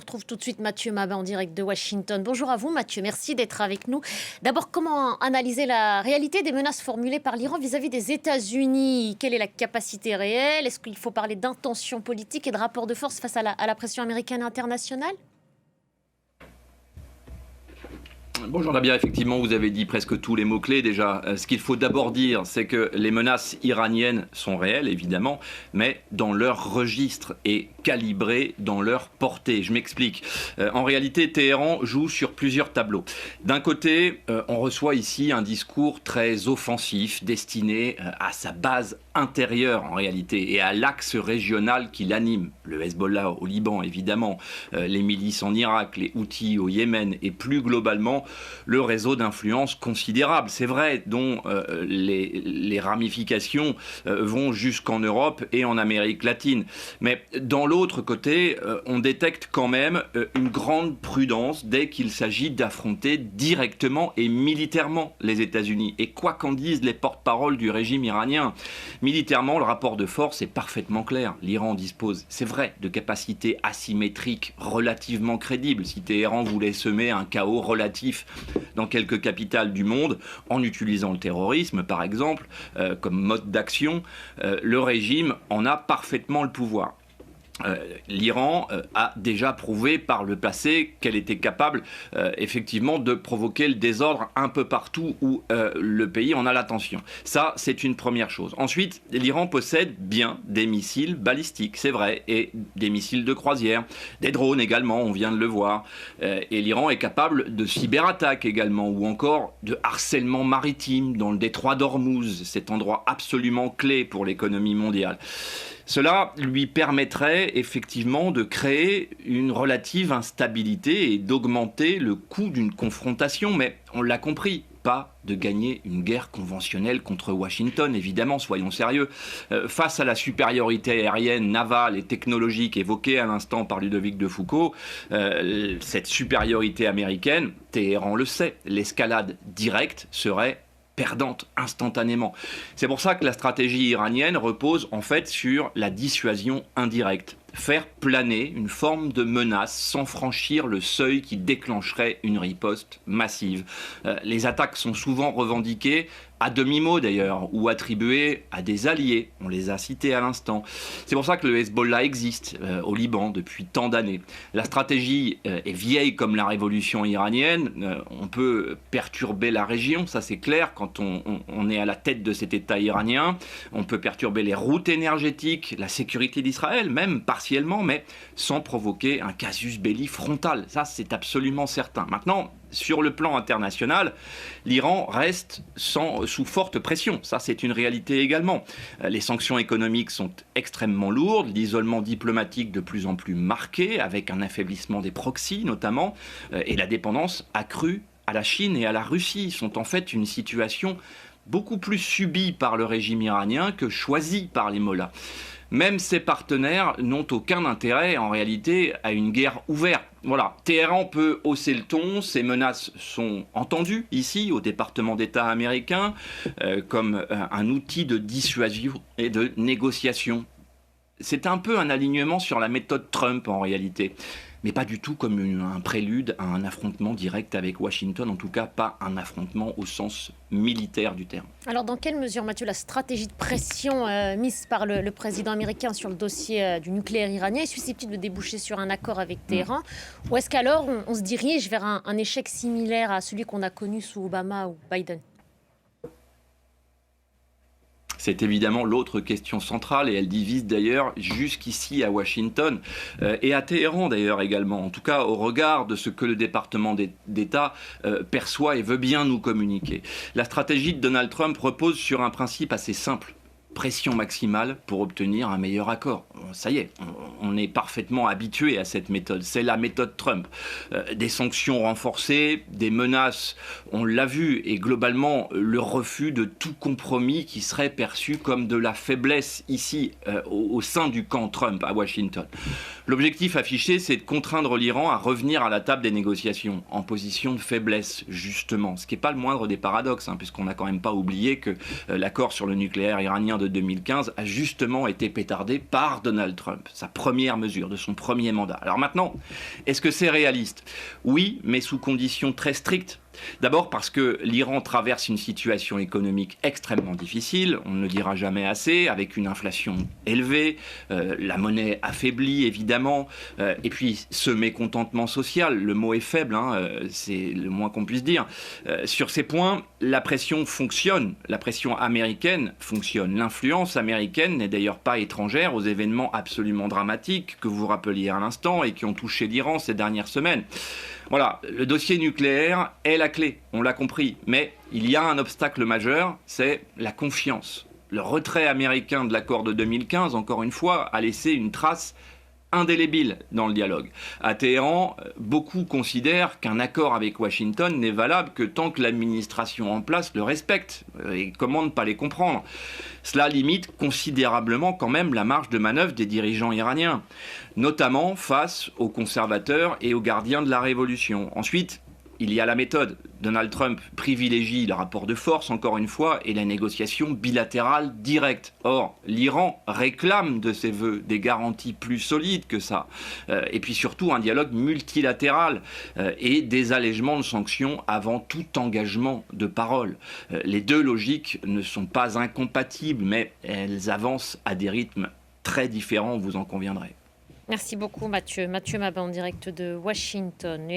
retrouve tout de suite Mathieu Mabin en direct de Washington. Bonjour à vous Mathieu, merci d'être avec nous. D'abord, comment analyser la réalité des menaces formulées par l'Iran vis-à-vis des États-Unis? Quelle est la capacité réelle? Est-ce qu'il faut parler d'intention politique et de rapport de force face à la pression américaine et internationale? Bonjour Nabia, effectivement vous avez dit presque tous les mots-clés déjà. Ce qu'il faut d'abord dire, c'est que les menaces iraniennes sont réelles évidemment, mais dans leur registre et calibrées dans leur portée. Je m'explique. En réalité, Téhéran joue sur plusieurs tableaux. D'un côté, on reçoit ici un discours très offensif, destiné à sa base intérieure en réalité et à l'axe régional qui l'anime. Le Hezbollah au Liban évidemment, les milices en Irak, les Houthis au Yémen et plus globalement le réseau d'influence considérable, c'est vrai, dont les ramifications vont jusqu'en Europe et en Amérique latine. Mais dans l'autre côté, on détecte quand même une grande prudence dès qu'il s'agit d'affronter directement et militairement les États-Unis. Et quoi qu'en disent les porte-paroles du régime iranien, militairement, le rapport de force est parfaitement clair. L'Iran dispose, c'est vrai, de capacités asymétriques relativement crédibles. Si Téhéran voulait semer un chaos relatif dans quelques capitales du monde, en utilisant le terrorisme, par exemple, comme mode d'action, le régime en a parfaitement le pouvoir. L'Iran a déjà prouvé par le passé qu'elle était capable effectivement de provoquer le désordre un peu partout où le pays en a l'attention. Ça, c'est une première chose. Ensuite, l'Iran possède bien des missiles balistiques, c'est vrai, et des missiles de croisière, des drones également, on vient de le voir. Et l'Iran est capable de cyberattaques également, ou encore de harcèlement maritime dans le détroit d'Ormuz, cet endroit absolument clé pour l'économie mondiale. Cela lui permettrait effectivement de créer une relative instabilité et d'augmenter le coût d'une confrontation, mais on l'a compris, pas de gagner une guerre conventionnelle contre Washington, évidemment, soyons sérieux. Face à la supériorité aérienne, navale et technologique évoquée à l'instant par Ludovic de Foucault, cette supériorité américaine, Téhéran le sait, l'escalade directe serait perdante instantanément. C'est pour ça que la stratégie iranienne repose en fait sur la dissuasion indirecte. Faire planer une forme de menace sans franchir le seuil qui déclencherait une riposte massive. Les attaques sont souvent revendiquées à demi-mot d'ailleurs, ou attribuées à des alliés, on les a cités à l'instant. C'est pour ça que le Hezbollah existe au Liban depuis tant d'années. La stratégie est vieille comme la révolution iranienne, on peut perturber la région, ça c'est clair, quand on est à la tête de cet État iranien, on peut perturber les routes énergétiques, la sécurité d'Israël, même partiellement, mais sans provoquer un casus belli frontal, ça c'est absolument certain. Maintenant, sur le plan international, l'Iran reste sous forte pression. Ça, c'est une réalité également. Les sanctions économiques sont extrêmement lourdes, l'isolement diplomatique de plus en plus marqué, avec un affaiblissement des proxys notamment, et la dépendance accrue à la Chine et à la Russie sont en fait une situation beaucoup plus subie par le régime iranien que choisie par les mollahs. Même ses partenaires n'ont aucun intérêt, en réalité, à une guerre ouverte. Voilà, Téhéran peut hausser le ton, ces menaces sont entendues ici, au département d'État américain, comme un outil de dissuasion et de négociation. C'est un peu un alignement sur la méthode Trump, en réalité. Mais pas du tout comme un prélude à un affrontement direct avec Washington, en tout cas pas un affrontement au sens militaire du terme. Alors dans quelle mesure, Mathieu, la stratégie de pression mise par le président américain sur le dossier du nucléaire iranien est susceptible de déboucher sur un accord avec Téhéran? Ou est-ce qu'alors on se dirige vers un échec similaire à celui qu'on a connu sous Obama ou Biden? C'est évidemment l'autre question centrale et elle divise d'ailleurs jusqu'ici à Washington et à Téhéran d'ailleurs également, en tout cas au regard de ce que le département d'État perçoit et veut bien nous communiquer. La stratégie de Donald Trump repose sur un principe assez simple. Pression maximale pour obtenir un meilleur accord. Ça y est, on est parfaitement habitué à cette méthode. C'est la méthode Trump. Des sanctions renforcées, des menaces, on l'a vu, et globalement le refus de tout compromis qui serait perçu comme de la faiblesse ici, au sein du camp Trump à Washington. L'objectif affiché, c'est de contraindre l'Iran à revenir à la table des négociations, en position de faiblesse, justement. Ce qui n'est pas le moindre des paradoxes, puisqu'on n'a quand même pas oublié que l'accord sur le nucléaire iranien de de 2015 a justement été pétardé par Donald Trump, sa première mesure de son premier mandat. Alors maintenant, est-ce que c'est réaliste ? Oui, mais sous conditions très strictes. D'abord parce que l'Iran traverse une situation économique extrêmement difficile, on ne le dira jamais assez, avec une inflation élevée, la monnaie affaiblie évidemment, et puis ce mécontentement social, le mot est faible, c'est le moins qu'on puisse dire. Sur ces points, la pression fonctionne, la pression américaine fonctionne. L'influence américaine n'est d'ailleurs pas étrangère aux événements absolument dramatiques que vous rappeliez à l'instant et qui ont touché l'Iran ces dernières semaines. Voilà, le dossier nucléaire est la clé, on l'a compris, mais il y a un obstacle majeur, c'est la confiance. Le retrait américain de l'accord de 2015, encore une fois, a laissé une trace indélébile dans le dialogue. À Téhéran, beaucoup considèrent qu'un accord avec Washington n'est valable que tant que l'administration en place le respecte. Et comment ne pas les comprendre ? Cela limite considérablement quand même la marge de manœuvre des dirigeants iraniens, notamment face aux conservateurs et aux gardiens de la révolution. Ensuite, il y a la méthode. Donald Trump privilégie le rapport de force, encore une fois, et la négociation bilatérale directe. Or, l'Iran réclame de ses voeux des garanties plus solides que ça. Et puis surtout, un dialogue multilatéral et des allègements de sanctions avant tout engagement de parole. Les deux logiques ne sont pas incompatibles, mais elles avancent à des rythmes très différents, vous en conviendrez. Merci beaucoup Mathieu. Mathieu Mabin en direct de Washington.